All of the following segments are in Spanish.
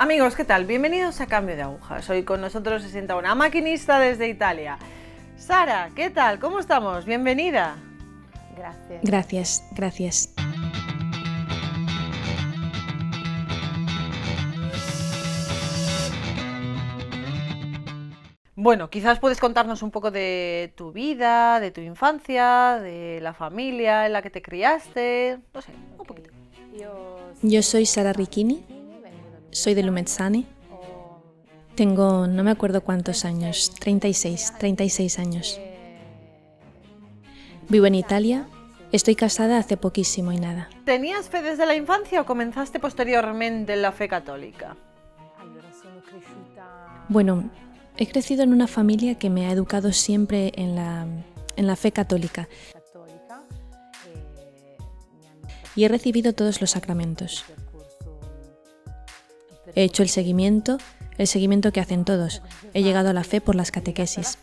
Amigos, ¿qué tal? Bienvenidos a Cambio de Agujas. Hoy con nosotros se sienta una maquinista desde Italia. Sara, ¿qué tal? ¿Cómo estamos? Bienvenida. Gracias. Bueno, quizás puedes contarnos un poco de tu vida, de tu infancia, de la familia en la que te criaste, no sé, un poquito. Yo soy Sara Ricchini, soy de Lumezzane. Tengo, no me acuerdo cuántos años, 36 años. Vivo en Italia, estoy casada hace poquísimo y nada. ¿Tenías fe desde la infancia o comenzaste posteriormente en la fe católica? Bueno, he crecido en una familia que me ha educado siempre en la fe católica y he recibido todos los sacramentos. He hecho el seguimiento que hacen todos. He llegado a la fe por las catequesis.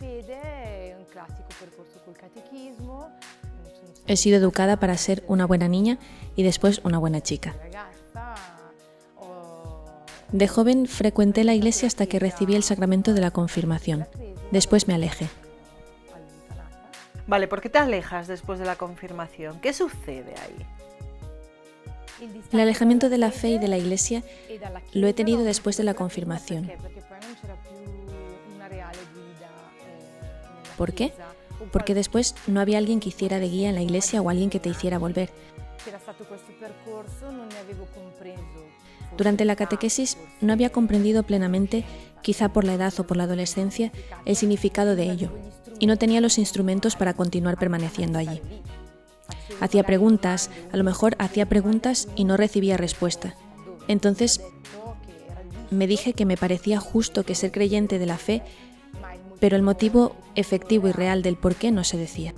He sido educada para ser una buena niña y después una buena chica. De joven frecuenté la iglesia hasta que recibí el sacramento de la confirmación. Después me alejé. Vale, ¿por qué te alejas después de la confirmación? ¿Qué sucede ahí? El alejamiento de la fe y de la iglesia lo he tenido después de la confirmación. ¿Por qué? Porque después no había alguien que hiciera de guía en la iglesia o alguien que te hiciera volver. Durante la catequesis no había comprendido plenamente, quizá por la edad o por la adolescencia, el significado de ello, y no tenía los instrumentos para continuar permaneciendo allí. Hacía preguntas, a lo mejor hacía preguntas y no recibía respuesta. Entonces me dije que me parecía justo que ser creyente de la fe, pero el motivo efectivo y real del por qué no se decía.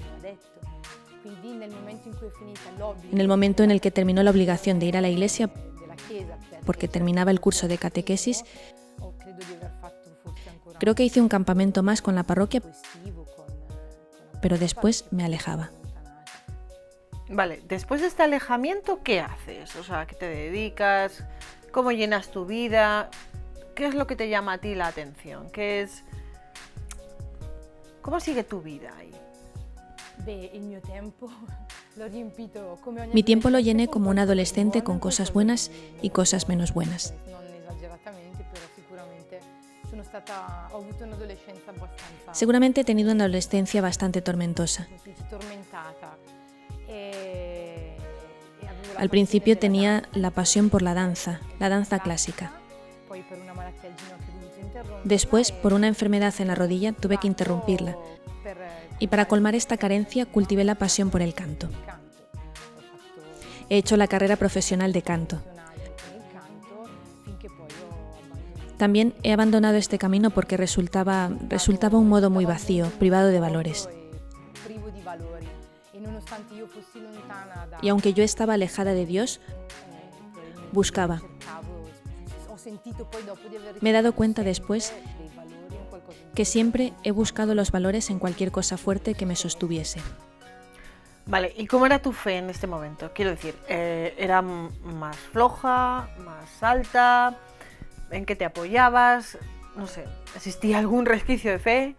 En el momento en el que terminó la obligación de ir a la iglesia, porque terminaba el curso de catequesis, creo que hice un campamento más con la parroquia, pero después me alejaba. Vale, después de este alejamiento, ¿qué haces? O sea, ¿qué te dedicas? ¿Cómo llenas tu vida? ¿Qué es lo que te llama a ti la atención? ¿Cómo sigue tu vida ahí? Mi tiempo lo llené como un adolescente con cosas buenas y cosas menos buenas. Seguramente he tenido una adolescencia bastante tormentosa. Al principio tenía la pasión por la danza clásica. Después, por una enfermedad en la rodilla, tuve que interrumpirla. Y para colmar esta carencia, cultivé la pasión por el canto. He hecho la carrera profesional de canto. También he abandonado este camino porque resultaba un modo muy vacío, privado de valores. Y aunque yo estaba alejada de Dios, buscaba. Me he dado cuenta después que siempre he buscado los valores en cualquier cosa fuerte que me sostuviese. Vale, ¿y cómo era tu fe en este momento? Quiero decir, ¿era más floja, más alta? ¿En qué te apoyabas? No sé, ¿existía algún resquicio de fe?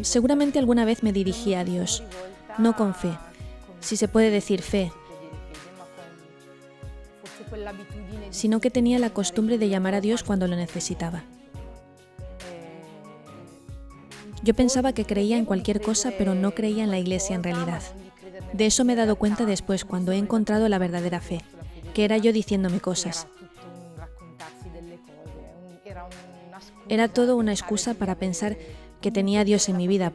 Seguramente alguna vez me dirigía a Dios, no con fe, si se puede decir fe, sino que tenía la costumbre de llamar a Dios cuando lo necesitaba. Yo pensaba que creía en cualquier cosa, pero no creía en la iglesia en realidad. De eso me he dado cuenta después, cuando he encontrado la verdadera fe, que era yo diciéndome cosas. Era todo una excusa para pensar que tenía a Dios en mi vida,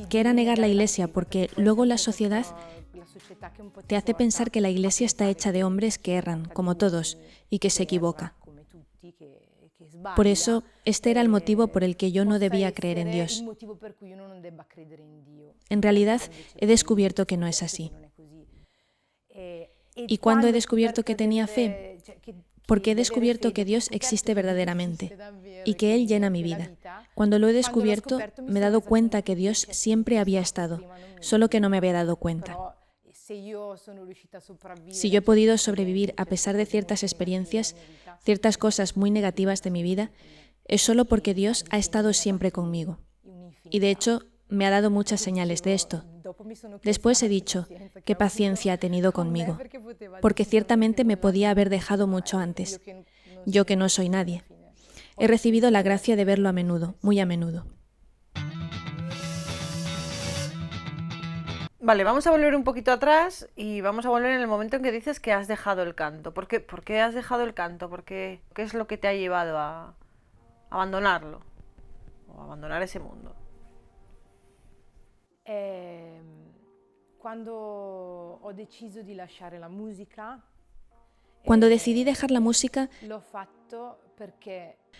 que era negar la iglesia, porque luego la sociedad te hace pensar que la iglesia está hecha de hombres que erran, como todos, y que se equivoca. Por eso, este era el motivo por el que yo no debía creer en Dios. En realidad, he descubierto que no es así. ¿Y cuándo he descubierto que tenía fe? Porque he descubierto que Dios existe verdaderamente y que Él llena mi vida. Cuando lo he descubierto, me he dado cuenta que Dios siempre había estado, solo que no me había dado cuenta. Si yo he podido sobrevivir a pesar de ciertas experiencias, ciertas cosas muy negativas de mi vida, es solo porque Dios ha estado siempre conmigo. Y de hecho, me ha dado muchas señales de esto. Después he dicho, qué paciencia ha tenido conmigo, porque ciertamente me podía haber dejado mucho antes. Yo que no soy nadie. He recibido la gracia de verlo a menudo, muy a menudo. Vale, vamos a volver un poquito atrás y vamos a volver en el momento en que dices que has dejado el canto. ¿Por qué has dejado el canto? ¿Qué es lo que te ha llevado a abandonarlo? O abandonar ese mundo. Cuando decidí dejar la música,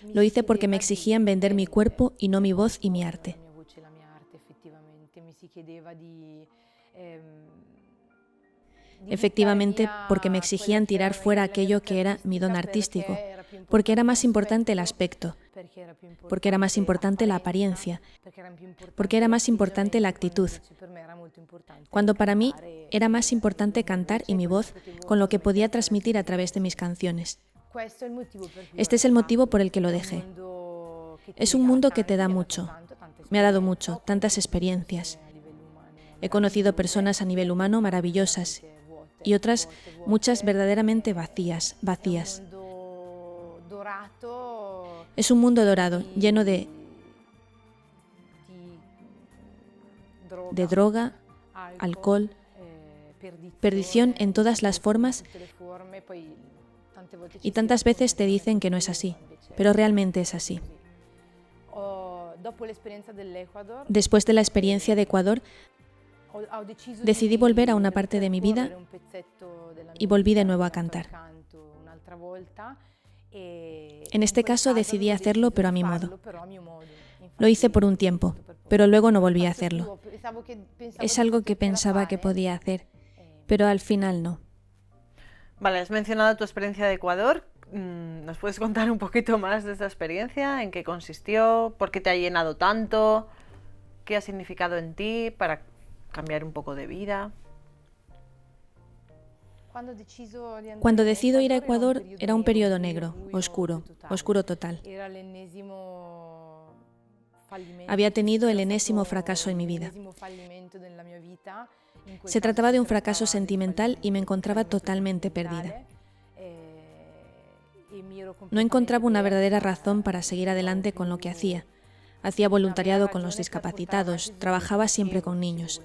lo hice porque me exigían vender mi cuerpo y no mi voz y mi arte. Efectivamente, porque me exigían tirar fuera aquello que era mi don artístico, porque era más importante el aspecto, porque era más importante la apariencia, porque era más importante la actitud, cuando para mí era más importante cantar y mi voz con lo que podía transmitir a través de mis canciones. Este es el motivo por el que lo dejé. Es un mundo que te da mucho, me ha dado mucho, tantas experiencias. He conocido personas a nivel humano maravillosas y otras, muchas verdaderamente vacías. Es un mundo dorado, lleno de droga, alcohol, perdición en todas las formas, y tantas veces te dicen que no es así, pero realmente es así. Después de la experiencia de Ecuador, decidí volver a una parte de mi vida y volví de nuevo a cantar. En este caso decidí hacerlo, pero a mi modo. Lo hice por un tiempo, pero luego no volví a hacerlo. Es algo que pensaba que podía hacer, pero al final no. Vale, has mencionado tu experiencia de Ecuador. ¿Nos puedes contar un poquito más de esta experiencia? ¿En qué consistió? ¿Por qué te ha llenado tanto? ¿Qué ha significado en ti para cambiar un poco de vida? Cuando decido ir a Ecuador era un periodo negro, oscuro total. Había tenido el enésimo fracaso en mi vida. Se trataba de un fracaso sentimental y me encontraba totalmente perdida. No encontraba una verdadera razón para seguir adelante con lo que hacía. Hacía voluntariado con los discapacitados, trabajaba siempre con niños.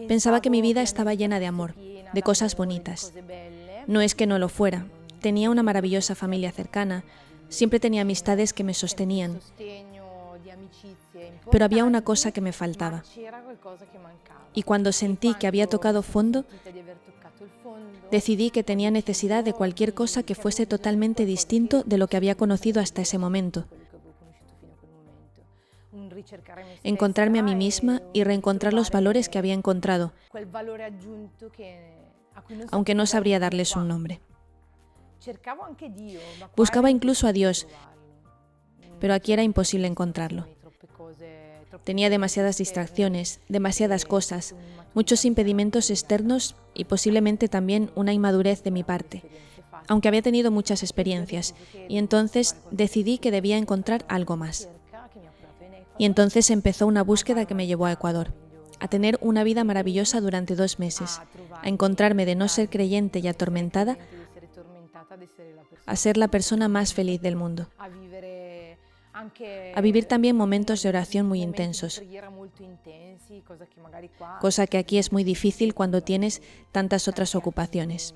Pensaba que mi vida estaba llena de amor, de cosas bonitas. No es que no lo fuera. Tenía una maravillosa familia cercana, siempre tenía amistades que me sostenían. Pero había una cosa que me faltaba. Y cuando sentí que había tocado fondo, decidí que tenía necesidad de cualquier cosa que fuese totalmente distinto de lo que había conocido hasta ese momento. Encontrarme a mí misma y reencontrar los valores que había encontrado, aunque no sabría darles un nombre. Buscaba incluso a Dios, pero aquí era imposible encontrarlo. Tenía demasiadas distracciones, demasiadas cosas, muchos impedimentos externos y posiblemente también una inmadurez de mi parte, aunque había tenido muchas experiencias, y entonces decidí que debía encontrar algo más. Y entonces empezó una búsqueda que me llevó a Ecuador, a tener una vida maravillosa durante 2 meses, a encontrarme de no ser creyente y atormentada, a ser la persona más feliz del mundo, a vivir también momentos de oración muy intensos, cosa que aquí es muy difícil cuando tienes tantas otras ocupaciones,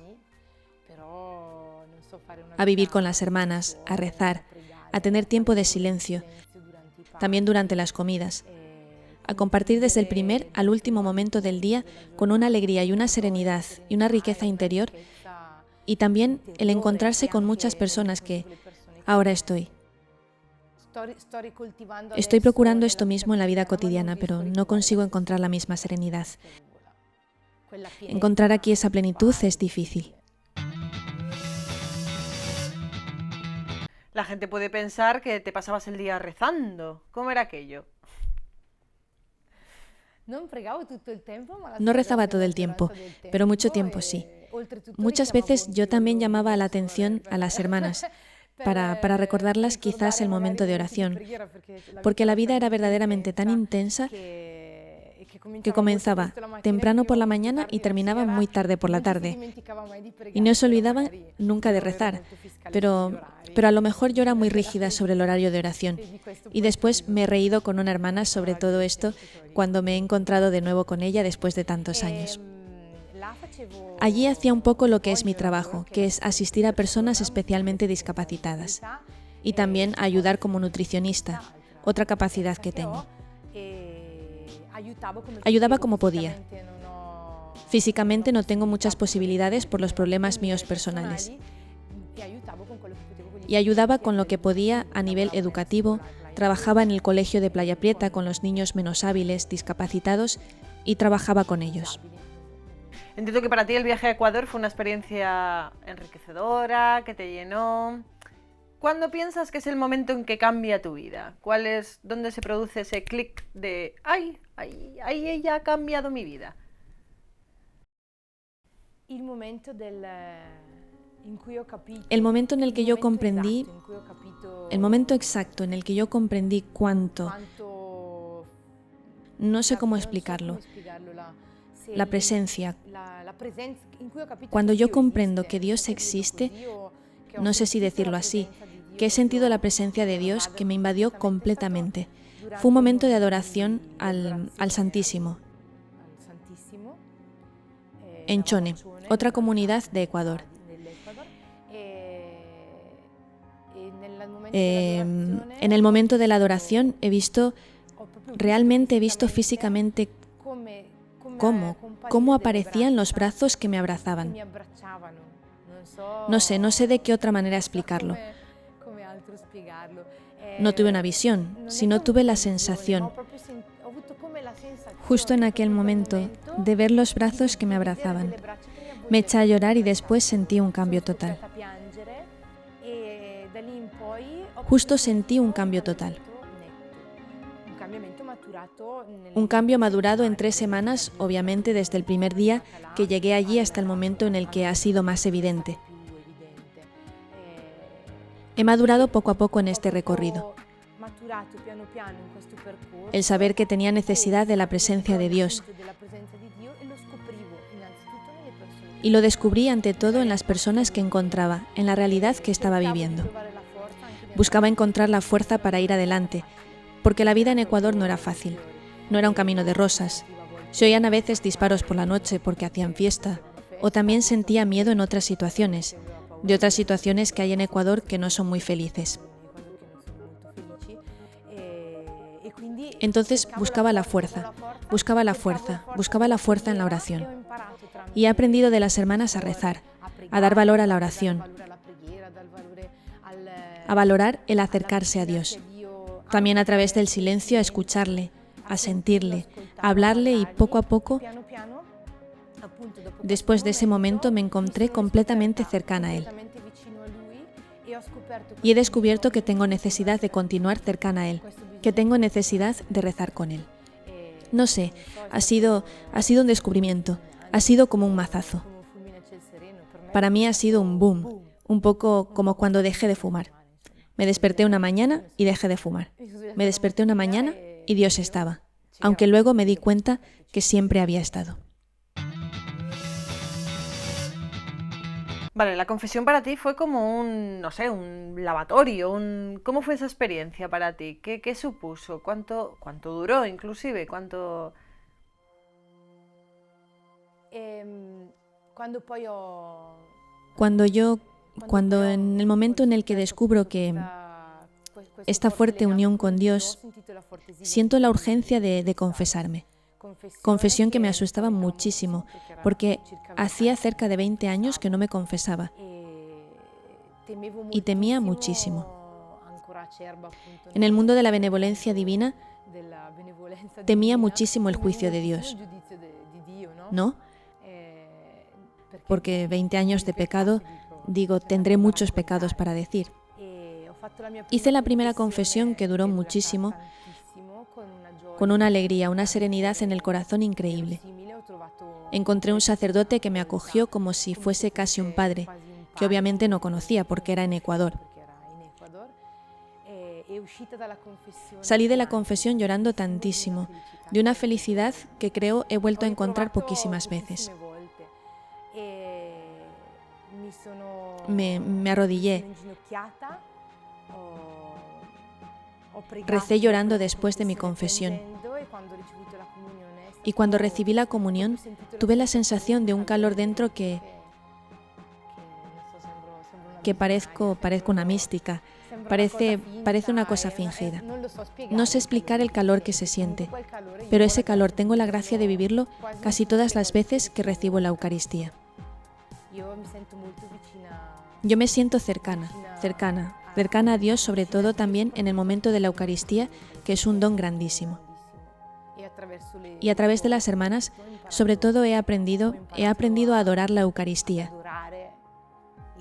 a vivir con las hermanas, a rezar, a tener tiempo de silencio, también durante las comidas, a compartir desde el primer al último momento del día con una alegría y una serenidad y una riqueza interior, y también el encontrarse con muchas personas que ahora estoy procurando esto mismo en la vida cotidiana, pero no consigo encontrar la misma serenidad. Encontrar aquí esa plenitud es difícil. La gente puede pensar que te pasabas el día rezando. ¿Cómo era aquello? No rezaba todo el tiempo, pero mucho tiempo sí. Muchas veces yo también llamaba la atención a las hermanas para recordarlas quizás el momento de oración, porque la vida era verdaderamente tan intensa que comenzaba temprano por la mañana y terminaba muy tarde por la tarde. Y no se olvidaban nunca de rezar, pero a lo mejor yo era muy rígida sobre el horario de oración. Y después me he reído con una hermana sobre todo esto cuando me he encontrado de nuevo con ella después de tantos años. Allí hacía un poco lo que es mi trabajo, que es asistir a personas especialmente discapacitadas y también ayudar como nutricionista, otra capacidad que tengo. Ayudaba como podía. Físicamente no tengo muchas posibilidades por los problemas míos personales. Y ayudaba con lo que podía a nivel educativo, trabajaba en el colegio de Playa Prieta con los niños menos hábiles, discapacitados, y trabajaba con ellos. Entiendo que para ti el viaje a Ecuador fue una experiencia enriquecedora, que te llenó. ¿Cuándo piensas que es el momento en que cambia tu vida? ¿Dónde se produce ese clic de ¡ay! Ahí ella ha cambiado mi vida? El momento en el que yo comprendí, el momento exacto en el que yo comprendí cuánto, no sé cómo explicarlo, la presencia. Cuando yo comprendo que Dios existe, no sé si decirlo así, que he sentido la presencia de Dios que me invadió completamente. Fue un momento de adoración al Santísimo. En Chone, otra comunidad de Ecuador. En el momento de la adoración realmente he visto físicamente cómo aparecían los brazos que me abrazaban. No sé de qué otra manera explicarlo. No tuve una visión, sino tuve la sensación, justo en aquel momento, de ver los brazos que me abrazaban. Me eché a llorar y después sentí un cambio total. Justo sentí un cambio total. Un cambio madurado en 3 semanas, obviamente desde el primer día que llegué allí hasta el momento en el que ha sido más evidente. He madurado poco a poco en este recorrido. El saber que tenía necesidad de la presencia de Dios. Y lo descubrí ante todo en las personas que encontraba, en la realidad que estaba viviendo. Buscaba encontrar la fuerza para ir adelante, porque la vida en Ecuador no era fácil. No era un camino de rosas. Se oían a veces disparos por la noche porque hacían fiesta, o también sentía miedo en otras situaciones, de otras situaciones que hay en Ecuador que no son muy felices. Entonces buscaba la fuerza en la oración. Y he aprendido de las hermanas a rezar, a dar valor a la oración, a valorar el acercarse a Dios. También a través del silencio a escucharle, a sentirle, a hablarle y poco a poco, después de ese momento me encontré completamente cercana a Él. Y he descubierto que tengo necesidad de continuar cercana a Él, que tengo necesidad de rezar con Él. No sé, ha sido un descubrimiento, ha sido como un mazazo. Para mí ha sido un boom, un poco como cuando dejé de fumar. Me desperté una mañana y dejé de fumar. Me desperté una mañana y Dios estaba, aunque luego me di cuenta que siempre había estado. Vale, la confesión para ti fue como un lavatorio, ¿cómo fue esa experiencia para ti? ¿Qué supuso? ¿Cuánto duró inclusive? ¿Cuánto...? Cuando en el momento en el que descubro que esta fuerte unión con Dios, siento la urgencia de confesarme. Confesión que me asustaba muchísimo, porque hacía cerca de 20 años que no me confesaba y temía muchísimo. En el mundo de la benevolencia divina, temía muchísimo el juicio de Dios, ¿no? Porque 20 años de pecado, digo, tendré muchos pecados para decir. Hice la primera confesión, que duró muchísimo, con una alegría, una serenidad en el corazón increíble. Encontré un sacerdote que me acogió como si fuese casi un padre, que obviamente no conocía porque era en Ecuador. Salí de la confesión llorando tantísimo, de una felicidad que creo he vuelto a encontrar poquísimas veces. Me arrodillé. Recé llorando después de mi confesión. Y cuando recibí la comunión, tuve la sensación de un calor dentro que parezco una mística. Parece una cosa fingida. No sé explicar el calor que se siente, pero ese calor tengo la gracia de vivirlo casi todas las veces que recibo la Eucaristía. Yo me siento cercana a Dios, sobre todo también en el momento de la Eucaristía, que es un don grandísimo. Y a través de las hermanas, sobre todo he aprendido a adorar la Eucaristía,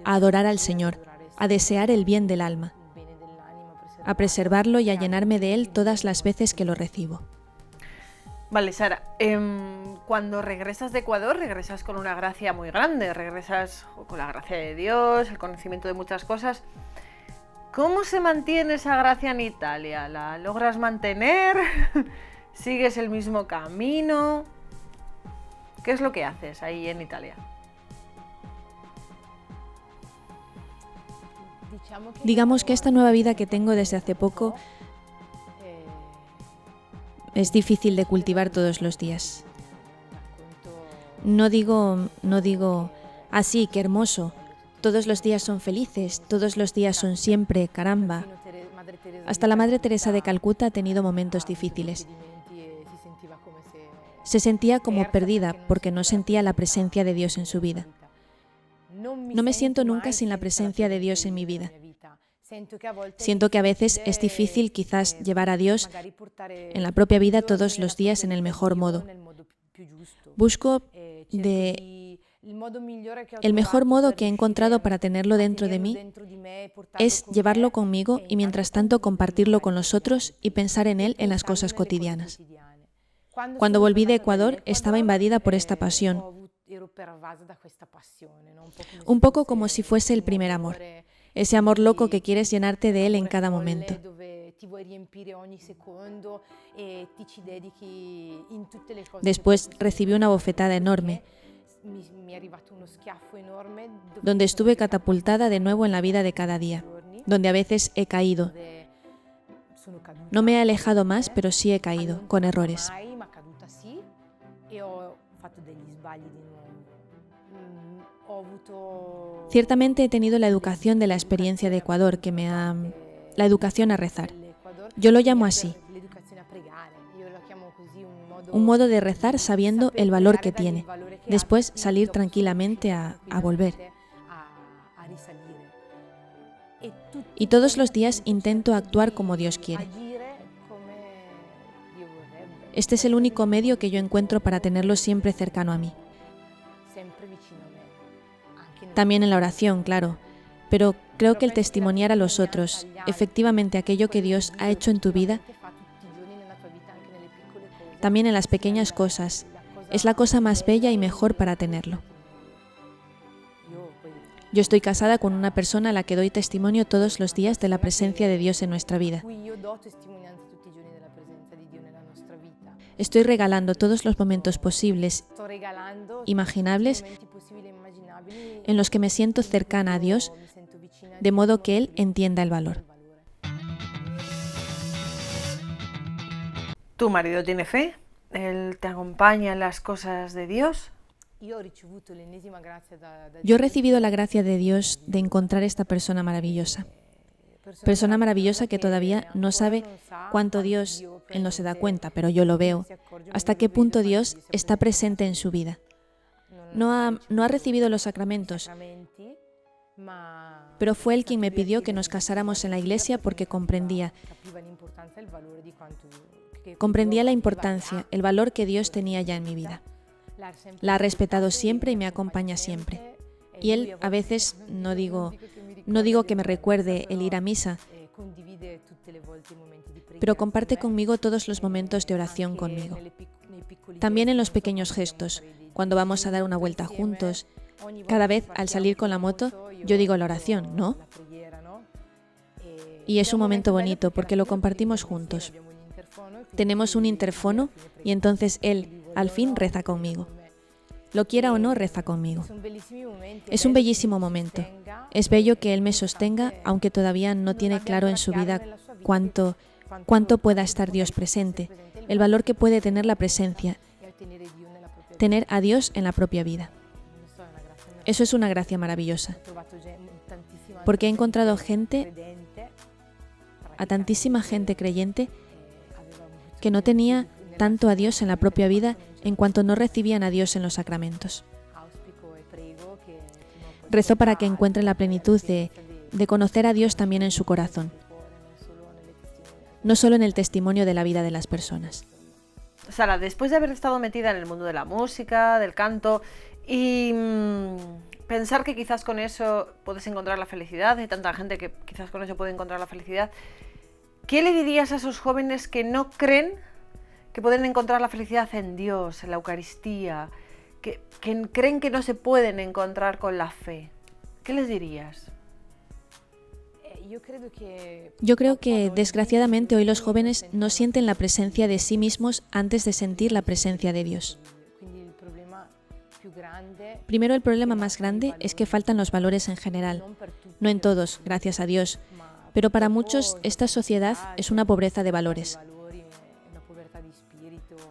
a adorar al Señor, a desear el bien del alma, a preservarlo y a llenarme de él todas las veces que lo recibo. Vale, Sara, cuando regresas de Ecuador, regresas con una gracia muy grande, regresas con la gracia de Dios, el conocimiento de muchas cosas. ¿Cómo se mantiene esa gracia en Italia? ¿La logras mantener? ¿Sigues el mismo camino? ¿Qué es lo que haces ahí en Italia? Digamos que esta nueva vida que tengo desde hace poco es difícil de cultivar todos los días. No digo, así, qué hermoso, todos los días son felices, todos los días son siempre, caramba. Hasta la Madre Teresa de Calcuta ha tenido momentos difíciles. Se sentía como perdida porque no sentía la presencia de Dios en su vida. No me siento nunca sin la presencia de Dios en mi vida. Siento que a veces es difícil quizás llevar a Dios en la propia vida todos los días en el mejor modo. Busco el mejor modo que he encontrado para tenerlo dentro de mí es llevarlo conmigo y mientras tanto compartirlo con los otros y pensar en él en las cosas cotidianas. Cuando volví de Ecuador estaba invadida por esta pasión, un poco como si fuese el primer amor. Ese amor loco que quieres llenarte de él en cada momento. Después recibí una bofetada enorme, donde estuve catapultada de nuevo en la vida de cada día, donde a veces he caído. No me he alejado más, pero sí he caído, con errores. Ciertamente he tenido la educación de la experiencia de Ecuador, la educación a rezar. Yo lo llamo así. Un modo de rezar sabiendo el valor que tiene. Después salir tranquilamente a volver. Y todos los días intento actuar como Dios quiere. Este es el único medio que yo encuentro para tenerlo siempre cercano a mí. También en la oración, claro, pero creo que el testimoniar a los otros, efectivamente aquello que Dios ha hecho en tu vida, también en las pequeñas cosas, es la cosa más bella y mejor para tenerlo. Yo estoy casada con una persona a la que doy testimonio todos los días de la presencia de Dios en nuestra vida. Estoy regalando todos los momentos posibles, imaginables, en los que me siento cercana a Dios, de modo que Él entienda el valor. ¿Tu marido tiene fe? ¿Él te acompaña en las cosas de Dios? Yo he recibido la gracia de Dios de encontrar esta persona maravillosa que todavía no sabe cuánto Dios, él no se da cuenta, pero yo lo veo, hasta qué punto Dios está presente en su vida. No ha recibido los sacramentos, pero fue él quien me pidió que nos casáramos en la iglesia porque comprendía la importancia, el valor que Dios tenía ya en mi vida. La ha respetado siempre y me acompaña siempre. Y él a veces, no digo que me recuerde el ir a misa, pero comparte conmigo todos los momentos de oración conmigo. También en los pequeños gestos, cuando vamos a dar una vuelta juntos. Cada vez al salir con la moto, yo digo la oración, ¿no? Y es un momento bonito porque lo compartimos juntos. Tenemos un interfono y entonces él, al fin, reza conmigo. Lo quiera o no, reza conmigo. Es un bellísimo momento. Es bello que él me sostenga, aunque todavía no tiene claro en su vida cuánto pueda estar Dios presente, el valor que puede tener la presencia, tener a Dios en la propia vida. Eso es una gracia maravillosa, porque he encontrado a tantísima gente creyente que no tenía tanto a Dios en la propia vida en cuanto no recibían a Dios en los sacramentos. Rezo para que encuentren la plenitud de conocer a Dios también en su corazón, no solo en el testimonio de la vida de las personas. Sara, después de haber estado metida en el mundo de la música, del canto y pensar que quizás con eso puedes encontrar la felicidad, hay tanta gente que quizás con eso puede encontrar la felicidad, ¿qué le dirías a esos jóvenes que no creen que pueden encontrar la felicidad en Dios, en la Eucaristía, que creen que no se pueden encontrar con la fe? ¿Qué les dirías? Yo creo que, desgraciadamente, hoy los jóvenes no sienten la presencia de sí mismos antes de sentir la presencia de Dios. Primero, el problema más grande es que faltan los valores en general. No en todos, gracias a Dios, pero para muchos esta sociedad es una pobreza de valores.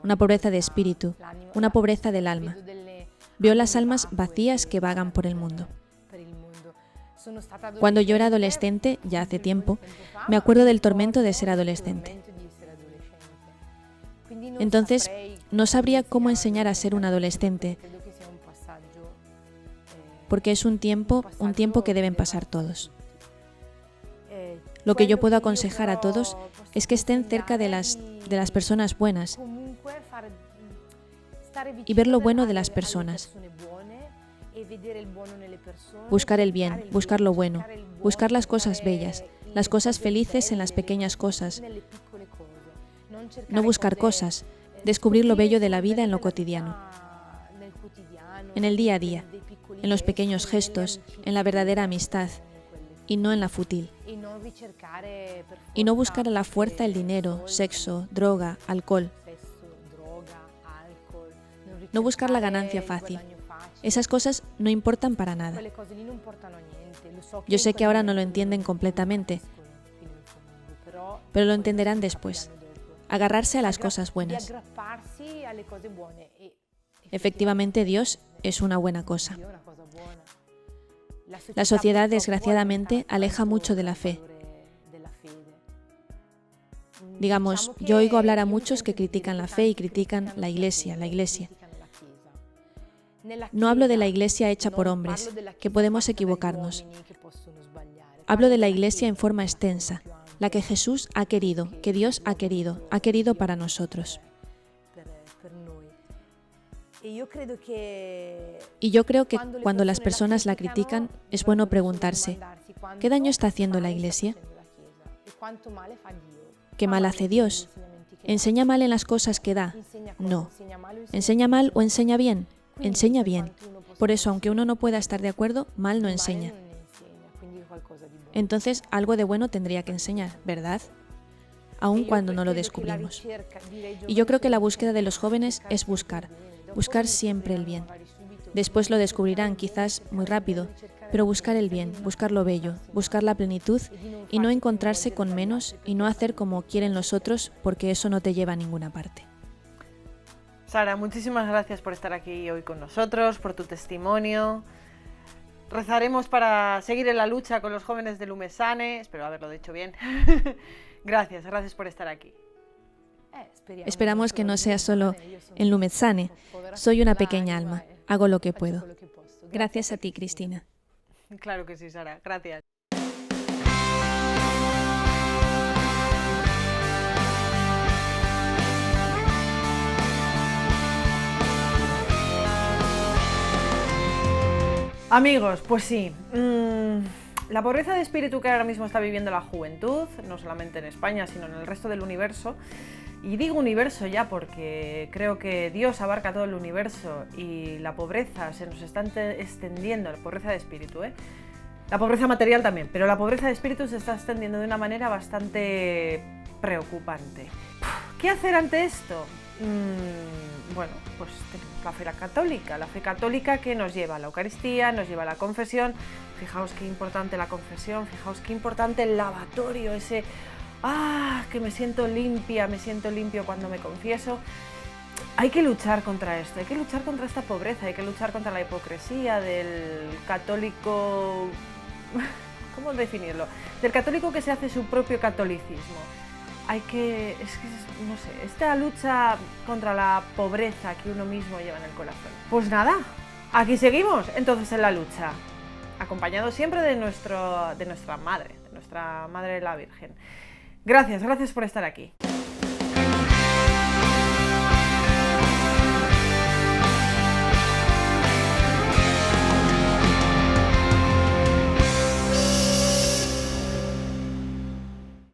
Una pobreza de espíritu, una pobreza del alma. Veo las almas vacías que vagan por el mundo. Cuando yo era adolescente, ya hace tiempo, me acuerdo del tormento de ser adolescente. Entonces, no sabría cómo enseñar a ser un adolescente, porque es un tiempo que deben pasar todos. Lo que yo puedo aconsejar a todos es que estén cerca de las personas buenas y ver lo bueno de las personas. Buscar el bien, buscar lo bueno, buscar las cosas bellas, las cosas felices en las pequeñas cosas. No buscar cosas, descubrir lo bello de la vida en lo cotidiano, en el día a día, en los pequeños gestos, en la verdadera amistad y no en la fútil. Y no buscar a la fuerza el dinero, sexo, droga, alcohol. No buscar la ganancia fácil. Esas cosas no importan para nada. Yo sé que ahora no lo entienden completamente, pero lo entenderán después. Agarrarse a las cosas buenas. Efectivamente, Dios es una buena cosa. La sociedad, desgraciadamente, aleja mucho de la fe. Digamos, yo oigo hablar a muchos que critican la fe y critican la Iglesia. No hablo de la Iglesia hecha por hombres, que podemos equivocarnos. Hablo de la Iglesia en forma extensa, la que Jesús ha querido, que Dios ha querido para nosotros. Y yo creo que cuando las personas la critican, es bueno preguntarse, ¿qué daño está haciendo la Iglesia? ¿Qué mal hace Dios? ¿Enseña mal en las cosas que da? No. ¿Enseña mal o enseña bien? Enseña bien. Por eso, aunque uno no pueda estar de acuerdo, mal no enseña. Entonces, algo de bueno tendría que enseñar, ¿verdad? Aun cuando no lo descubrimos. Y yo creo que la búsqueda de los jóvenes es buscar siempre el bien. Después lo descubrirán, quizás muy rápido, pero buscar el bien, buscar lo bello, buscar la plenitud y no encontrarse con menos y no hacer como quieren los otros, porque eso no te lleva a ninguna parte. Sara, muchísimas gracias por estar aquí hoy con nosotros, por tu testimonio. Rezaremos para seguir en la lucha con los jóvenes de Lumesane, espero haberlo dicho bien. Gracias por estar aquí. Esperamos que no sea solo en Lumesane. Soy una pequeña alma, hago lo que puedo. Gracias a ti, Cristina. Claro que sí, Sara, gracias. Amigos, pues sí, La pobreza de espíritu que ahora mismo está viviendo la juventud, no solamente en España, sino en el resto del universo, y digo universo ya porque creo que Dios abarca todo el universo y la pobreza se nos está extendiendo, la pobreza de espíritu, la pobreza material también, pero la pobreza de espíritu se está extendiendo de una manera bastante preocupante. ¿Qué hacer ante esto? Bueno, pues tenemos la fe católica que nos lleva a la Eucaristía, nos lleva a la confesión. Fijaos qué importante la confesión, fijaos qué importante el lavatorio, ese que me siento limpia, me siento limpio cuando me confieso. Hay que luchar contra esto, hay que luchar contra esta pobreza, hay que luchar contra la hipocresía del católico, ¿cómo definirlo? Del católico que se hace su propio catolicismo. No sé, esta lucha contra la pobreza que uno mismo lleva en el corazón. Pues nada, aquí seguimos entonces en la lucha, acompañado siempre de nuestra madre la Virgen. Gracias por estar aquí.